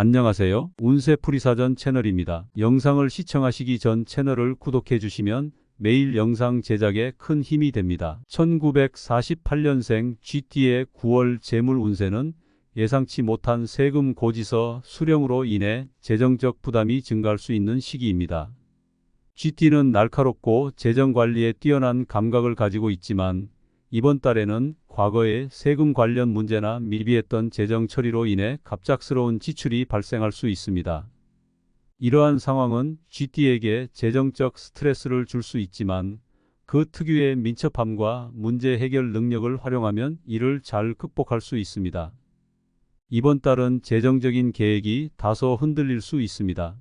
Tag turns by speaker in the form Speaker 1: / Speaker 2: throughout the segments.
Speaker 1: 안녕하세요. 운세풀이사전 채널입니다. 영상을 시청하시기 전 채널을 구독해 주시면 매일 영상 제작에 큰 힘이 됩니다. 1948년생 GT의 9월 재물 운세는 예상치 못한 세금 고지서 수령으로 인해 재정적 부담이 증가할 수 있는 시기입니다. GT는 날카롭고 재정관리에 뛰어난 감각을 가지고 있지만 이번 달에는 과거의 세금 관련 문제나 미비했던 재정 처리로 인해 갑작스러운 지출이 발생할 수 있습니다. 이러한 상황은 GT에게 재정적 스트레스를 줄 수 있지만 그 특유의 민첩함과 문제 해결 능력을 활용하면 이를 잘 극복할 수 있습니다. 이번 달은 재정적인 계획이 다소 흔들릴 수 있습니다.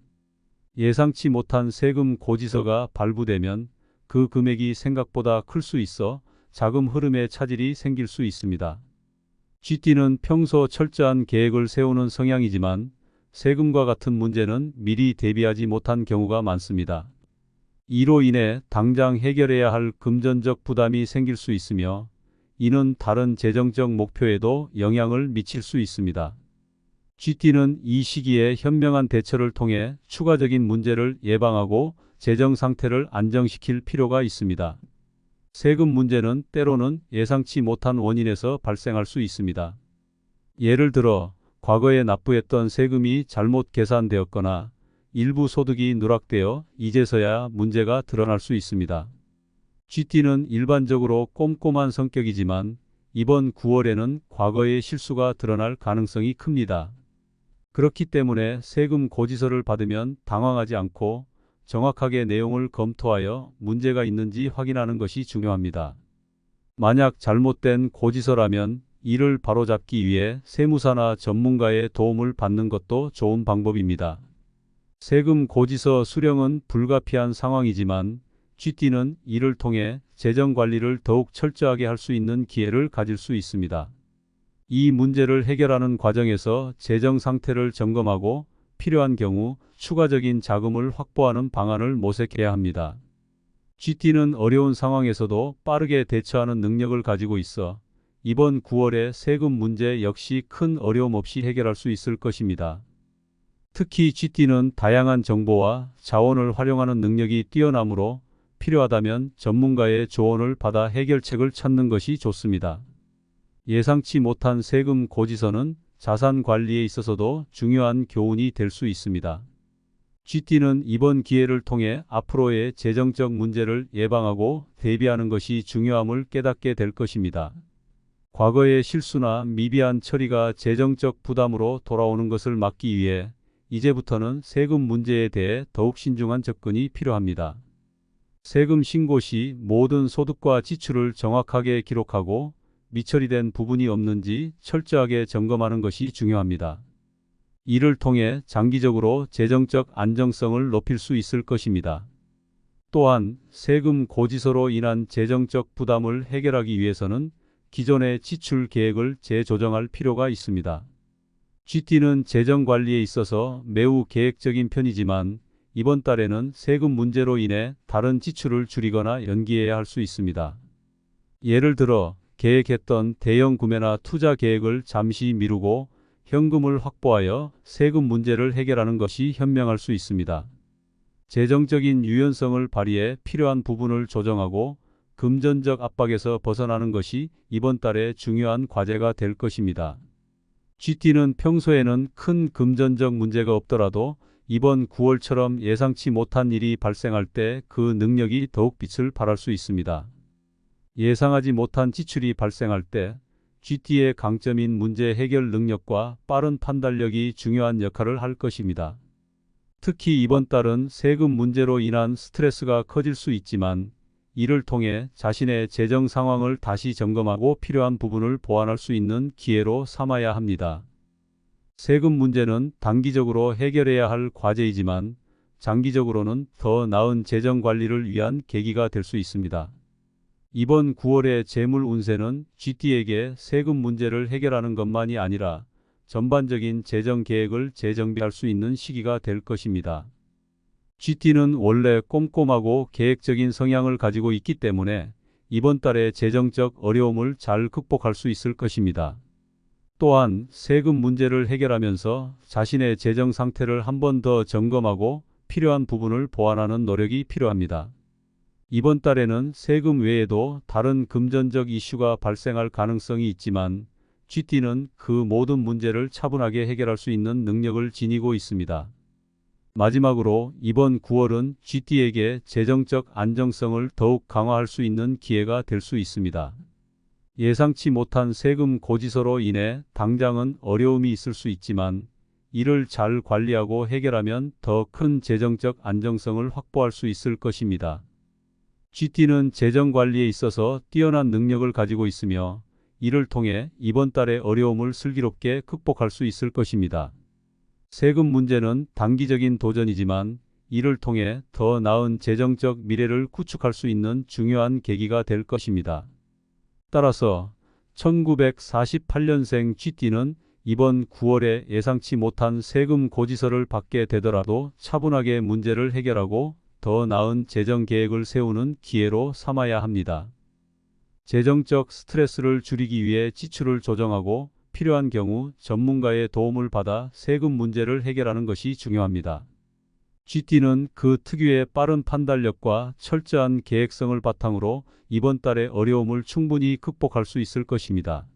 Speaker 1: 예상치 못한 세금 고지서가 발부되면 그 금액이 생각보다 클 수 있어 자금 흐름에 차질이 생길 수 있습니다. GT는 평소 철저한 계획을 세우는 성향이지만 세금과 같은 문제는 미리 대비하지 못한 경우가 많습니다. 이로 인해 당장 해결해야 할 금전적 부담이 생길 수 있으며 이는 다른 재정적 목표에도 영향을 미칠 수 있습니다. GT는 이 시기에 현명한 대처를 통해 추가적인 문제를 예방하고 재정 상태를 안정시킬 필요가 있습니다. 세금 문제는 때로는 예상치 못한 원인에서 발생할 수 있습니다. 예를 들어 과거에 납부했던 세금이 잘못 계산되었거나 일부 소득이 누락되어 이제서야 문제가 드러날 수 있습니다. GT는 일반적으로 꼼꼼한 성격이지만 이번 9월에는 과거의 실수가 드러날 가능성이 큽니다. 그렇기 때문에 세금 고지서를 받으면 당황하지 않고 정확하게 내용을 검토하여 문제가 있는지 확인하는 것이 중요합니다. 만약 잘못된 고지서라면 이를 바로잡기 위해 세무사나 전문가의 도움을 받는 것도 좋은 방법입니다. 세금 고지서 수령은 불가피한 상황이지만 GT는 이를 통해 재정 관리를 더욱 철저하게 할 수 있는 기회를 가질 수 있습니다. 이 문제를 해결하는 과정에서 재정 상태를 점검하고 필요한 경우 추가적인 자금을 확보하는 방안을 모색해야 합니다. GT는 어려운 상황에서도 빠르게 대처하는 능력을 가지고 있어 이번 9월의 세금 문제 역시 큰 어려움 없이 해결할 수 있을 것입니다. 특히 GT는 다양한 정보와 자원을 활용하는 능력이 뛰어나므로 필요하다면 전문가의 조언을 받아 해결책을 찾는 것이 좋습니다. 예상치 못한 세금 고지서는 자산 관리에 있어서도 중요한 교훈이 될 수 있습니다. GT는 이번 기회를 통해 앞으로의 재정적 문제를 예방하고 대비하는 것이 중요함을 깨닫게 될 것입니다. 과거의 실수나 미비한 처리가 재정적 부담으로 돌아오는 것을 막기 위해 이제부터는 세금 문제에 대해 더욱 신중한 접근이 필요합니다. 세금 신고 시 모든 소득과 지출을 정확하게 기록하고 미처리된 부분이 없는지 철저하게 점검하는 것이 중요합니다. 이를 통해 장기적으로 재정적 안정성을 높일 수 있을 것입니다. 또한 세금 고지서로 인한 재정적 부담을 해결하기 위해서는 기존의 지출 계획을 재조정할 필요가 있습니다. GT는 재정 관리에 있어서 매우 계획적인 편이지만 이번 달에는 세금 문제로 인해 다른 지출을 줄이거나 연기해야 할 수 있습니다. 예를 들어 계획했던 대형 구매나 투자 계획을 잠시 미루고 현금을 확보하여 세금 문제를 해결하는 것이 현명할 수 있습니다. 재정적인 유연성을 발휘해 필요한 부분을 조정하고 금전적 압박에서 벗어나는 것이 이번 달의 중요한 과제가 될 것입니다. GT는 평소에는 큰 금전적 문제가 없더라도 이번 9월처럼 예상치 못한 일이 발생할 때 그 능력이 더욱 빛을 발할 수 있습니다. 예상하지 못한 지출이 발생할 때 GT의 강점인 문제 해결 능력과 빠른 판단력이 중요한 역할을 할 것입니다. 특히 이번 달은 세금 문제로 인한 스트레스가 커질 수 있지만 이를 통해 자신의 재정 상황을 다시 점검하고 필요한 부분을 보완할 수 있는 기회로 삼아야 합니다. 세금 문제는 단기적으로 해결해야 할 과제이지만 장기적으로는 더 나은 재정 관리를 위한 계기가 될 수 있습니다. 이번 9월의 재물 운세는 GT에게 세금 문제를 해결하는 것만이 아니라 전반적인 재정 계획을 재정비할 수 있는 시기가 될 것입니다. GT는 원래 꼼꼼하고 계획적인 성향을 가지고 있기 때문에 이번 달의 재정적 어려움을 잘 극복할 수 있을 것입니다. 또한 세금 문제를 해결하면서 자신의 재정 상태를 한 번 더 점검하고 필요한 부분을 보완하는 노력이 필요합니다. 이번 달에는 세금 외에도 다른 금전적 이슈가 발생할 가능성이 있지만 GT는 그 모든 문제를 차분하게 해결할 수 있는 능력을 지니고 있습니다. 마지막으로 이번 9월은 GT에게 재정적 안정성을 더욱 강화할 수 있는 기회가 될 수 있습니다. 예상치 못한 세금 고지서로 인해 당장은 어려움이 있을 수 있지만 이를 잘 관리하고 해결하면 더 큰 재정적 안정성을 확보할 수 있을 것입니다. GT는 재정 관리에 있어서 뛰어난 능력을 가지고 있으며 이를 통해 이번 달의 어려움을 슬기롭게 극복할 수 있을 것입니다. 세금 문제는 단기적인 도전이지만 이를 통해 더 나은 재정적 미래를 구축할 수 있는 중요한 계기가 될 것입니다. 따라서 1948년생 GT는 이번 9월에 예상치 못한 세금 고지서를 받게 되더라도 차분하게 문제를 해결하고 더 나은 재정 계획을 세우는 기회로 삼아야 합니다. 재정적 스트레스를 줄이기 위해 지출을 조정하고 필요한 경우 전문가의 도움을 받아 세금 문제를 해결하는 것이 중요합니다. GT는 그 특유의 빠른 판단력과 철저한 계획성을 바탕으로 이번 달의 어려움을 충분히 극복할 수 있을 것입니다.